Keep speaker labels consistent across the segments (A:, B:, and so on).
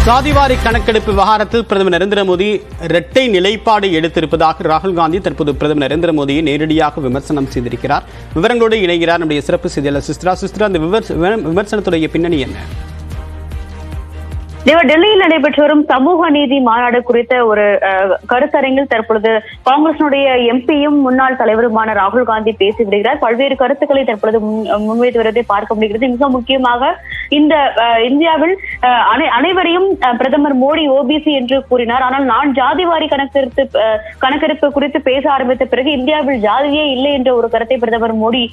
A: சாதிவாரி கணக்கெடுப்பு விவகாரத்தில் பிரதமர் நரேந்திர மோடி இரட்டை நிலைப்பாடு எடுத்திருப்பதாக ராகுல் காந்தி தற்போது பிரதமர் நரேந்திர மோடியை நேரடியாக விமர்சனம் செய்திருக்கிறார். விவரங்களோடு இணைகிறார் நம்முடைய சிறப்பு செய்தியாளர் சிஸ்ரா. அந்த விமர்சனத்துடைய பின்னணி என்ன?
B: டெல்லியில் நடைபெற்று வரும் சமூக நீதி மாநாடு குறித்த ஒரு கருத்தரங்கில் தற்பொழுது காங்கிரசினுடைய எம்பியும் முன்னாள் தலைவருமான ராகுல் காந்தி பேசி விடுகிறார். பல்வேறு கருத்துக்களை தற்பொழுது முன்வைத்து வருவதை பார்க்க முடிகிறது. மிக முக்கியமாக இந்த இந்தியாவில் அனைவரையும் பிரதமர் மோடி ஓபிசி என்று கூறினார். ஆனால் நான் ஜாதிவாரி கணக்கெடுப்பு குறித்து பேச ஆரம்பித்த பிறகு இந்தியாவில் ஜாதியே இல்லை என்ற ஒரு கருத்தை பிரதமர் மோடி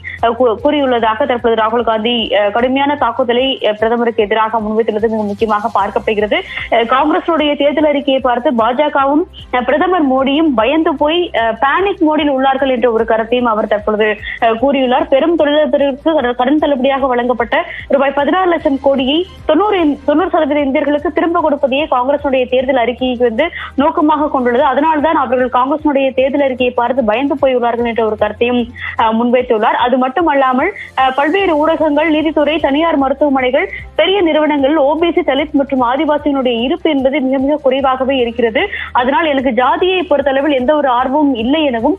B: கூறியுள்ளதாக தற்போது ராகுல் காந்தி கடுமையான தாக்குதலை பிரதமருக்கு எதிராக முன்வைத்துள்ளது மிக முக்கியமாக பார்க்கப்படுகிறது. காங்கிரசுடைய தேர்தல் அறிக்கையை பார்த்து பாஜகவும் பிரதமர் மோடியும் பயந்து போய் பேனிக் மோடில் உள்ளார்கள் என்ற ஒரு கருத்தையும் அவர் தற்பொழுது கூறியுள்ளார். பெரும் தொழிலதிபருக்கு கடன் தள்ளுபடியாக வழங்கப்பட்ட ரூபாய் 16 லட்சம் கோடியை 90% இந்தியர்களுக்கு திரும்ப கொடுப்பதையே காங்கிரசுடைய தேர்தல் அறிக்கையை நோக்கமாக கொண்டுள்ளது. அதனால்தான் அவர்கள் காங்கிரசுடைய தேர்தல் அறிக்கையை பார்த்து பயந்து போயுள்ளார்கள் என்ற ஒரு கருத்தையும் முன்வைத்துள்ளார். அது மட்டுமல்லாமல் பல்வேறு ஊடகங்கள், நீதித்துறை, தனியார் மருத்துவமனைகள், பெரிய நிறுவனங்கள் ஓபிசி, தலித் மற்றும் ஆதிவாசியினுடைய இருப்பு என்பது மிக மிக குறைவாகவே இருக்கிறது. அதனால் எனக்கு ஜாதியை பொறுத்தளவில் எந்த ஒரு ஆர்வமும் இல்லை எனவும்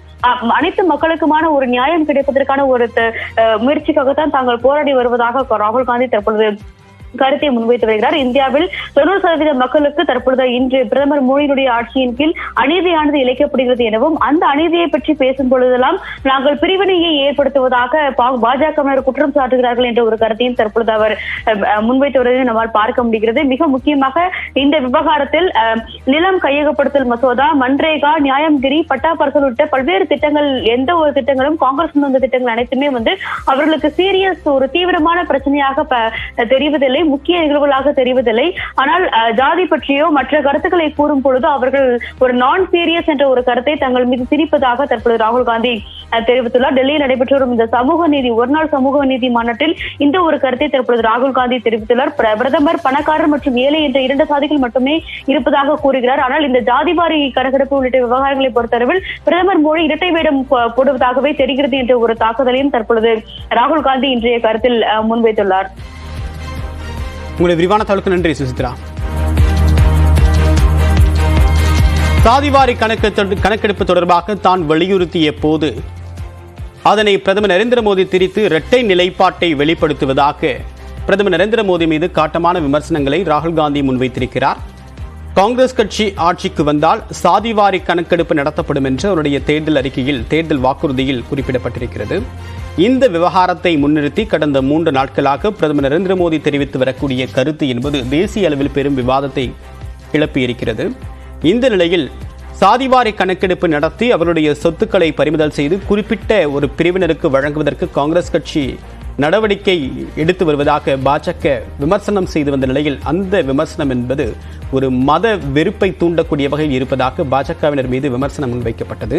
B: அனைத்து மக்களுக்குமான ஒரு நியாயம் கிடைப்பதற்கான ஒரு முயற்சிக்காகத்தான் தாங்கள் போராடி வருவதாக ராகுல் காந்தி தற்பொழுது கருத்தை முன்வைத்து வருகிறார். இந்தியாவில் 90% மக்களுக்கு தற்பொழுது இன்று பிரதமர் மோடியினுடைய ஆட்சியின் கீழ் அநீதியானது இழைக்கப்படுகிறது எனவும் அந்த அநீதியை பற்றி பேசும் பொழுதெல்லாம் நாங்கள் பிரிவினையை ஏற்படுத்துவதாக பாஜகவினர் குற்றம் சாட்டுகிறார்கள் என்ற ஒரு கருத்தையும் தற்பொழுது அவர் முன்வைத்து வருவதை நம்மால் பார்க்க முடிகிறது. மிக முக்கியமாக இந்த விவகாரத்தில் நிலம் கையகப்படுத்தல் மசோதா, மன்ரேகா, நியாயம்கிரி, பட்டா பர்சல் உள்ளிட்ட பல்வேறு திட்டங்கள், எந்த ஒரு திட்டங்களும் காங்கிரஸ் வந்த திட்டங்கள் அனைத்துமே அவர்களுக்கு சீரியஸ் ஒரு தீவிரமான பிரச்சனையாக தெரிவதில்லை, முக்கிய நிகழ்வுகளாக தெரிவதில்லை. ஆனால் ஜாதி பற்றியோ மற்ற கருத்துக்களை கூறும் பொழுது அவர்கள் ஒரு நான் சீரியஸ் என்ற ஒரு கருத்தை தங்கள் மீது திணிப்பதாக தற்பொழுது ராகுல் காந்தி தெரிவித்துள்ளார். டெல்லியில் நடைபெற்று வரும் இந்த ஒருநாள் சமூக நீதி மாநாட்டில் இந்த ஒரு கருத்தை தற்பொழுது ராகுல் காந்தி தெரிவித்துள்ளார். பிரதமர் பணக்காரர் மற்றும் ஏழை என்ற 2 சாதிகள் மட்டுமே இருப்பதாக கூறுகிறார். ஆனால் இந்த ஜாதிவாரி கணக்கெடுப்பு உள்ளிட்ட விவகாரங்களை பொறுத்தளவில் பிரதமர் மோடி இரட்டை வேடம் போடுவதாகவே தெரிகிறது என்ற ஒரு தாக்குதலையும் தற்பொழுது ராகுல் காந்தி இன்றைய கருத்தில் முன்வைத்துள்ளார்.
A: உங்களுடைய விரிவான தகவலுக்கு நன்றி சுசித்ரா. சாதிவாரி கணக்கெடுப்பு தொடர்பாக தான் வலியுறுத்திய போது அதனை பிரதமர் நரேந்திர மோடி திரித்து இரட்டை நிலைப்பாட்டை வெளிப்படுத்துவதாக பிரதமர் நரேந்திர மோடி மீது காட்டமான விமர்சனங்களை ராகுல் காந்தி முன்வைத்திருக்கிறார். காங்கிரஸ் கட்சி ஆட்சிக்கு வந்தால் சாதிவாரி கணக்கெடுப்பு நடத்தப்படும் என்று அவருடைய தேர்தல் வாக்குறுதியில் குறிப்பிடப்பட்டிருக்கிறது. இந்த விவகாரத்தை முன்னிறுத்தி கடந்த 3 நாட்களாக பிரதமர் நரேந்திர மோடி தெரிவித்து வரக்கூடிய கருத்து என்பது தேசிய அளவில் பெரும் விவாதத்தை கிளப்பியிருக்கிறது. இந்த நிலையில் சாதிவாரி கணக்கெடுப்பு நடத்தி அவருடைய சொத்துக்களை பறிமுதல் செய்து குறிப்பிட்ட ஒரு பிரிவினருக்கு வழங்குவதற்கு காங்கிரஸ் கட்சி நடவடிக்கை எடுத்து வருவதாக பாஜக விமர்சனம் செய்து வந்த நிலையில் அந்த விமர்சனம் என்பது ஒரு மத வெறுப்பை தூண்டக்கூடிய வகையில் இருப்பதாக பாஜகவினர் மீது விமர்சனம் முன்வைக்கப்பட்டது.